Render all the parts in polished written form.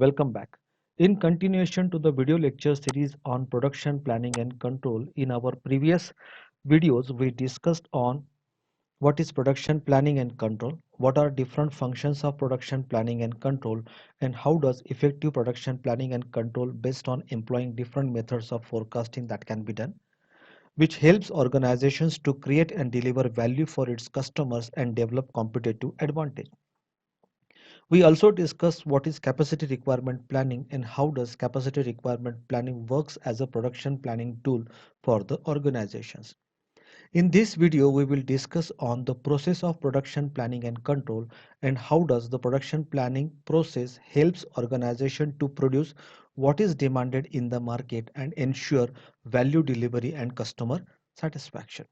welcome back. In continuation to the video lecture series on production planning and control, in our previous videos we discussed on what is production planning and control, what are different functions of production planning and control, and how does effective production planning and control based on employing different methods of forecasting that can be done, which helps organizations to create and deliver value for its customers and develop competitive advantage. We also discussed what is capacity requirement planning and how does capacity requirement planning works as a production planning tool for the organizations. In this video, we will discuss on the process of production planning and control and how does the production planning process helps organization to produce what is demanded in the market and ensure value delivery and customer satisfaction.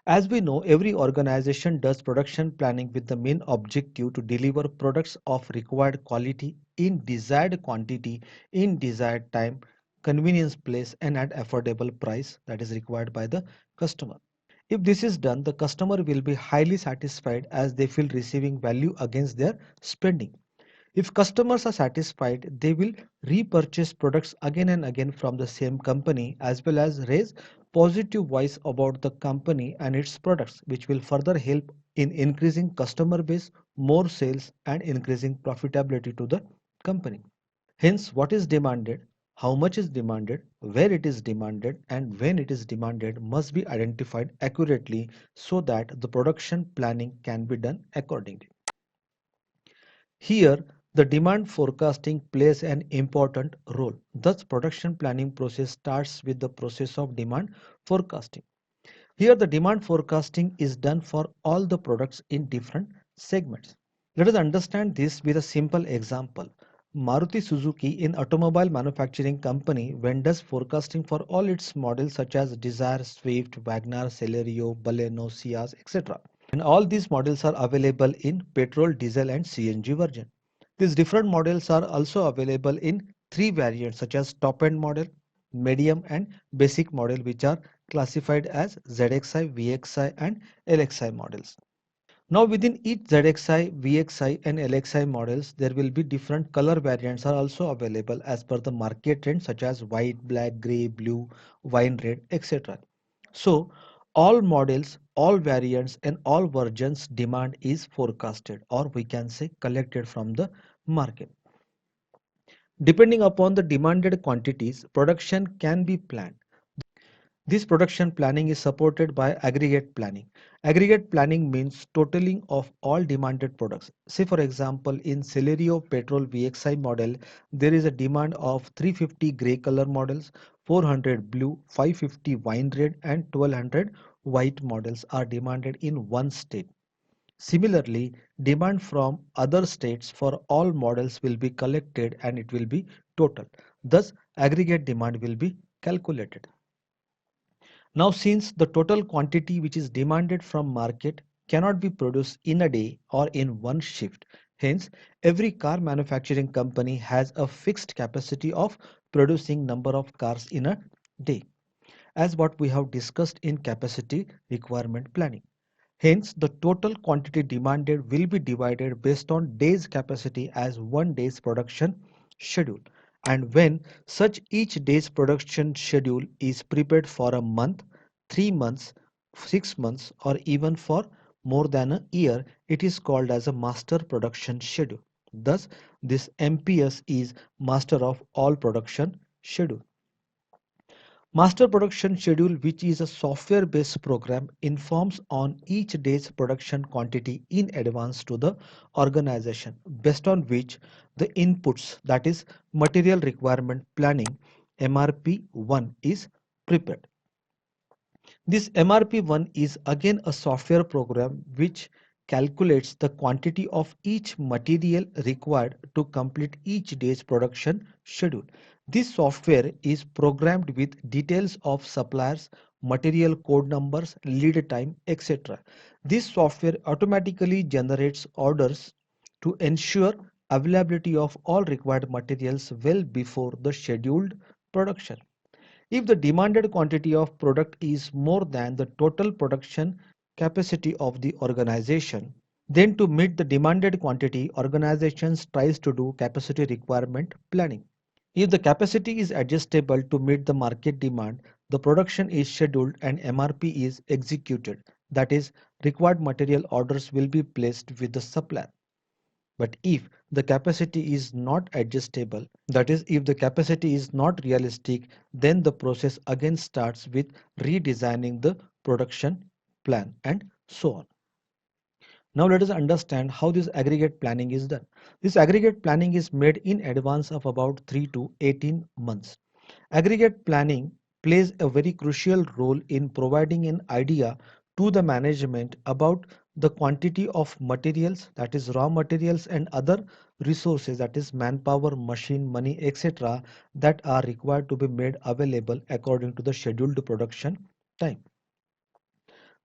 As we know, every organization does production planning with the main objective to deliver products of required quality in desired quantity, in desired time, convenience place, and at affordable price that is required by the customer. If this is done, the customer will be highly satisfied as they feel receiving value against their spending. If customers are satisfied, they will repurchase products again and again from the same company as well as raise positive voice about the company and its products, which will further help in increasing customer base, more sales, and increasing profitability to the company. Hence, what is demanded, how much is demanded, where it is demanded, and when it is demanded must be identified accurately so that the production planning can be done accordingly. Here, the demand forecasting plays an important role. Thus, production planning process starts with the process of demand forecasting. Here, the demand forecasting is done for all the products in different segments. Let us understand this with a simple example. Maruti Suzuki, in automobile manufacturing company, vendors forecasting for all its models such as Dzire, Swift, Wagoner, Celerio, Baleno, Ciaz, etc. And all these models are available in petrol, diesel and CNG version. These different models are also available in three variants such as top end model, medium and basic model, which are classified as ZXi, VXi and LXi models. Now within each ZXi, VXi and LXi models, there will be different color variants are also available as per the market trend such as white, black, grey, blue, wine red, etc. So all models, all variants and all versions demand is forecasted, or we can say collected from the market. Depending upon the demanded quantities, production can be planned. This production planning is supported by aggregate planning. Aggregate planning means totaling of all demanded products. Say for example, in Celerio petrol VXi model, there is a demand of 350 grey color models, 400 blue, 550 wine red and 1200 white models are demanded in one state. Similarly, demand from other states for all models will be collected and it will be total. Thus, aggregate demand will be calculated. Now, since the total quantity which is demanded from market cannot be produced in a day or in one shift, hence every car manufacturing company has a fixed capacity of producing number of cars in a day, as what we have discussed in capacity requirement planning. Hence, the total quantity demanded will be divided based on days capacity as one day's production schedule. And when such each day's production schedule is prepared for a month, 3 months, 6 months, or even for more than a year, it is called as a master production schedule. Thus, this MPS is master of all production schedule. Master production schedule, which is a software based program, informs on each day's production quantity in advance to the organization, based on which the inputs, that is material requirement planning, MRP1 is prepared. This MRP1 is again a software program which calculates the quantity of each material required to complete each day's production schedule. This software is programmed with details of suppliers, material code numbers, lead time, etc. This software automatically generates orders to ensure availability of all required materials well before the scheduled production. If the demanded quantity of product is more than the total production capacity of the organization, Then to meet the demanded quantity, organizations tries to do capacity requirement planning. If the capacity is adjustable to meet the market demand, the production is scheduled and MRP is executed. That is, required material orders will be placed with the supplier. But if the capacity is not adjustable, that is, if the capacity is not realistic, then the process again starts with redesigning the production plan and so on. Now let us understand how this aggregate planning is done. This aggregate planning is made in advance of about 3 to 18 months. Aggregate planning plays a very crucial role in providing an idea to the management about the quantity of materials, that is raw materials, and other resources, that is manpower, machine, money, etc., that are required to be made available according to the scheduled production time.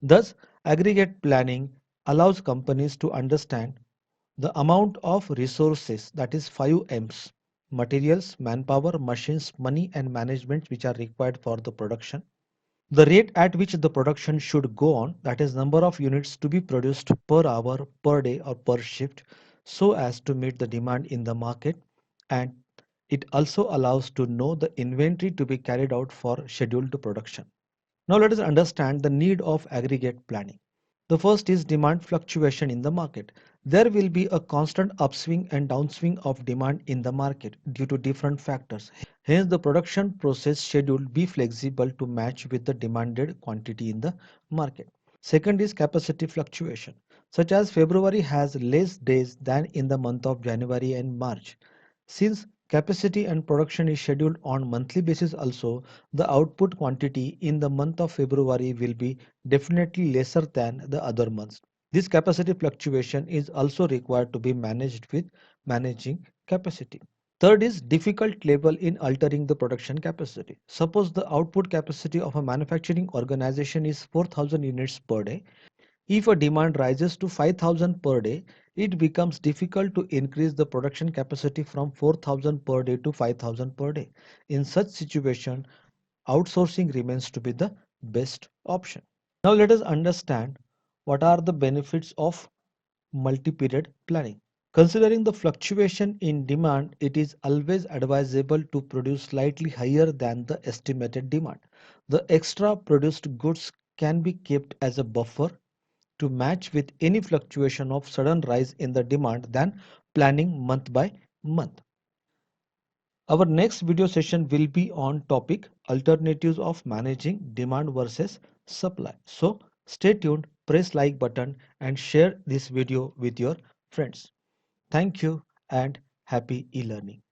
Thus, aggregate planning allows companies to understand the amount of resources, that is 5 M's: materials, manpower, machines, money, and management, which are required for the production. The rate at which the production should go on, that is number of units to be produced per hour, per day, or per shift, so as to meet the demand in the market. And it also allows to know the inventory to be carried out for scheduled production. Now let us understand the need of aggregate planning. The first is demand fluctuation in the market. There will be a constant upswing and downswing of demand in the market due to different factors. Hence, the production process schedule be flexible to match with the demanded quantity in the market. Second is capacity fluctuation, such as February has less days than in the month of January and March. Since capacity and production is scheduled on monthly basis also, the output quantity in the month of February will be definitely lesser than the other months. This capacity fluctuation is also required to be managed with managing capacity. Third is difficult level in altering the production capacity. Suppose the output capacity of a manufacturing organization is 4,000 units per day. If a demand rises to 5,000 per day, it becomes difficult to increase the production capacity from 4,000 per day to 5,000 per day. In such situation, outsourcing remains to be the best option. Now let us understand what are the benefits of multi-period planning. Considering the fluctuation in demand, it is always advisable to produce slightly higher than the estimated demand. The extra produced goods can be kept as a buffer to match with any fluctuation of sudden rise in the demand than planning month by month. Our next video session will be on topic alternatives of managing demand versus supply. So stay tuned, press like button and share this video with your friends. Thank you and happy e-learning.